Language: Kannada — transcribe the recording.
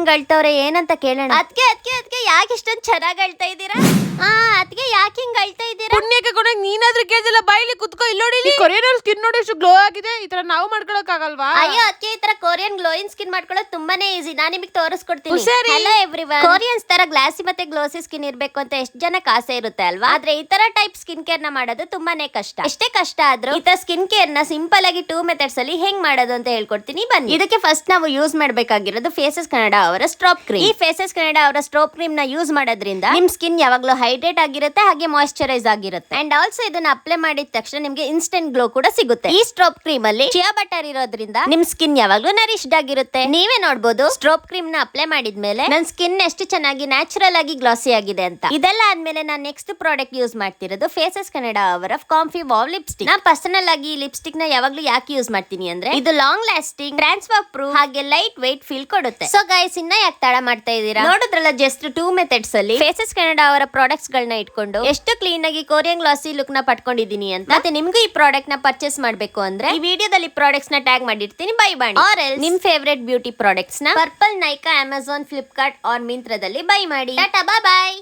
ಹೆಂಗ್ ಅಳ್ತವ್ರೆ ಏನಂತ ಕೇಳೋಣ. ಅದ್ಕೆ ಯಾಕೆ ಇಷ್ಟೊಂದ್ ಚೆನ್ನಾಗ್ ಅಳ್ತಾ ಇದ್ದೀರಾ? ಅದ್ಕೆ ಯಾಕೆ ಹಿಂಗ್ ಅಳ್ತಾ ಇದ್ದೀರಾ? ಪುಣ್ಯಕ್ಕೆ ಕೊಡಕ್ ನೀನಾದ್ರೂ ಕೇಳಿಲ್ಲ, ಬಾಯಿಲಿ ಕುತ್ಕೋ. ಇಲ್ಲಿ ನೋಡಿ, ಕೊರಿಯನ್ ಅವ್ರ ಸ್ಕಿನ್ ನೋಡಿ ಎಷ್ಟು ಗ್ಲೋ ಆಗಿದೆ. ಈ ತರ ನಾವು ಮಾಡ್ಕೊಳಕ್ ಆಗಲ್ವಾ? ಅಯ್ಯೋ ಅದಕ್ಕೆ ಈ ತರ ಕೊರಿಯನ್ ಗ್ಲೋಯಿಂಗ್ ಸ್ಕಿನ್ ಮಾಡ್ಕೊಳ್ಳೋದು ತುಂಬಾನೇ ಈಸಿ. ನಾನು ನಿಮಗೆ ತೋರಿಸ್ಕೊಡ್ತೀನಿ. ಹುಷಾರಿ. Hello everyone. ಕೊರಿಯನ್ಸ್ ತರ ಗ್ಲಾಸಿ ಮತ್ತೆ ಗ್ಲೋಸಿ ಸ್ಕಿನ್ ಇರ್ಬೇಕು ಅಂತ ಎಷ್ಟು ಜನಕ್ಕೆ ಆಸೆ ಇರುತ್ತೆ ಅಲ್ವಾ? ಆದ್ರೆ ಈ ತರ ಟೈಪ್ ಸ್ಕಿನ್ ಕೇರ್ ನ ಮಾಡೋದು ತುಂಬಾನೇ ಕಷ್ಟ. ಎಷ್ಟೇ ಕಷ್ಟ ಆದ್ರೂ ಈ ತರ ಸ್ಕಿನ್ ಕೇರ್ ನ ಸಿಂಪಲ್ ಆಗಿ 2 ಮೆಥಡ್ಸ್ ಅಲ್ಲಿ ಹೆಂಗ್ ಮಾಡೋದು ಅಂತ ಹೇಳ್ಕೊಡ್ತೀನಿ ಬನ್ನಿ. ಇದಕ್ಕೆ ಫಸ್ಟ್ ನಾವು ಯೂಸ್ ಮಾಡ್ಬೇಕಾಗಿರೋದು ಫೇಸಸ್ ಕನ್ನಡ ಅವರ ಸ್ಟ್ರಾಪ್ ಕ್ರೀಮ್. ಈ ಫೇಸಸ್ ಕನ್ನಡ ಅವರ ಸ್ಟ್ರಾಪ್ ಕ್ರೀಮ್ ನ ಯೂಸ್ ಮಾಡೋದ್ರಿಂದ ನಿಮ್ ಸ್ಕಿನ್ ಯಾವಾಗ್ಲೂ ಹೈಡ್ರೇಟ್ ಆಗಿರುತ್ತೆ, ಹಾಗೆ ಮಾಯಿಶ್ಚರೈಸ್ ಆಗಿರುತ್ತೆ. ಅಂಡ್ ಆಲ್ಸೋ ಇದನ್ನ ಅಪ್ಲೈ ಮಾಡಿದ ತಕ್ಷಣ ನಿಮ್ಗೆ ಇನ್ಸ್ಟೆಂಟ್ ಗ್ಲೋ ಕೂಡ ಸಿಗುತ್ತೆ. ಈ ಸ್ಟ್ರಾಪ್ ಕ್ರೀಮ್ ಅಲ್ಲಿ ಚಿಯಾ ಬಟರ್ ಇರೋದ್ರಿಂದ ನಿಮ್ ಸ್ಕಿನ್ ಯಾವಾಗ್ಲೂ ನರಿಶ್ಡ್ ಆಗಿರುತ್ತೆ. ನೀವೇ ನೋಡಬಹುದು ಸ್ಟ್ರಾಪ್ ಕ್ರೀಮ್ ನ ಅಪ್ಲೈ ಮಾಡಿದ್ಮೇಲೆ ನನ್ನ ಸ್ಕಿನ್ ಎಷ್ಟು ಚೆನ್ನಾಗಿ ನ್ಯಾಚುರಲ್ ಆಗಿ ಗ್ಲಾಸಿ ಆಗಿದೆ ಅಂತ. ಇದೆಲ್ಲ ಆದ್ಮೇಲೆ ನಾನು ನೆಕ್ಸ್ಟ್ ಪ್ರಾಡಕ್ಟ್ ಯೂಸ್ ಮಾಡ್ತಿರೋದು ಫೇಸಸ್ ಕನ್ನಡ ಅವರ ಕಾಂಫಿ ವಾವ್ ಲಿಪ್ಸ್ಟಿಕ್. ನಾನು ಪರ್ಸನಲ್ ಆಗಿ ಈ ಲಿಪ್ಸ್ಟಿಕ್ ನ ಯಾವಾಗ್ಲೂ ಯಾಕೆ ಯೂಸ್ ಮಾಡ್ತೀನಿ ಅಂದ್ರೆ ಇದು ಲಾಂಗ್ ಲಾಸ್ಟಿಂಗ್, ಟ್ರಾನ್ಸ್ಫರ್ ಪ್ರೂಫ್, ಹಾಗೆ ಲೈಟ್ ವೆಯ್ಟ್ ಫೀಲ್ ಕೊಡುತ್ತೆ. ಸೊ ಗೈಸ್, ಇನ್ನ ಯಾಕೆ ತಡ ಮಾಡ್ತಾ ಇದ್ದೀರಾ? ನೋಡಿದ್ರಲ್ಲ, ಜಸ್ಟ್ 2 ಮೆಥಡ್ಸ್ ಅಲ್ಲಿ ಫೇಸಸ್ ಕನ್ನಡ ಅವರ ಪ್ರಾಡಕ್ಟ್ಸ್ ಗಳನ್ನ ಇಟ್ಕೊಂಡು ಎಷ್ಟು ಕ್ಲೀನ್ ಆಗಿ ಕೊರಿಯನ್ ಗ್ಲಾಸಿ ಲುಕ್ ನ ಪಡ್ಕೊಂಡಿದೀನಿ ಅಂತ. ಮತ್ತೆ ನಿಮ್ಗೂ ಈ ಪ್ರಾಡಕ್ಟ್ ನ ಪರ್ಚೇಸ್ ಮಾಡ್ಬೇಕು ಅಂದ್ರೆ ಈ ವಿಡಿಯೋದಲ್ಲಿ ಪ್ರಾಡಕ್ಟ್ಸ್ ನ ಟ್ಯಾಗ್ ಮಾಡಿರ್ತೀನಿ, ಬೈ ಮಾಡಿ. ಆರ್ ಎಲ್ಸ್ ನಿಮ್ ಫೇವರೇಟ್ ಬ್ಯೂಟಿ ಪ್ರಾಡಕ್ಟ್ಸ್ ನ ಪರ್ಪಲ್, ನೈಕಾ, ಅಮೆಜಾನ್, ಫ್ಲಿಪ್ಕಾರ್ಟ್ ಆರ್ ಮಿಂತ್ರದಲ್ಲಿ ಬೈ ಮಾಡಿ. ಟಾಟಾ, ಬಾಯ್ ಬಾಯ್.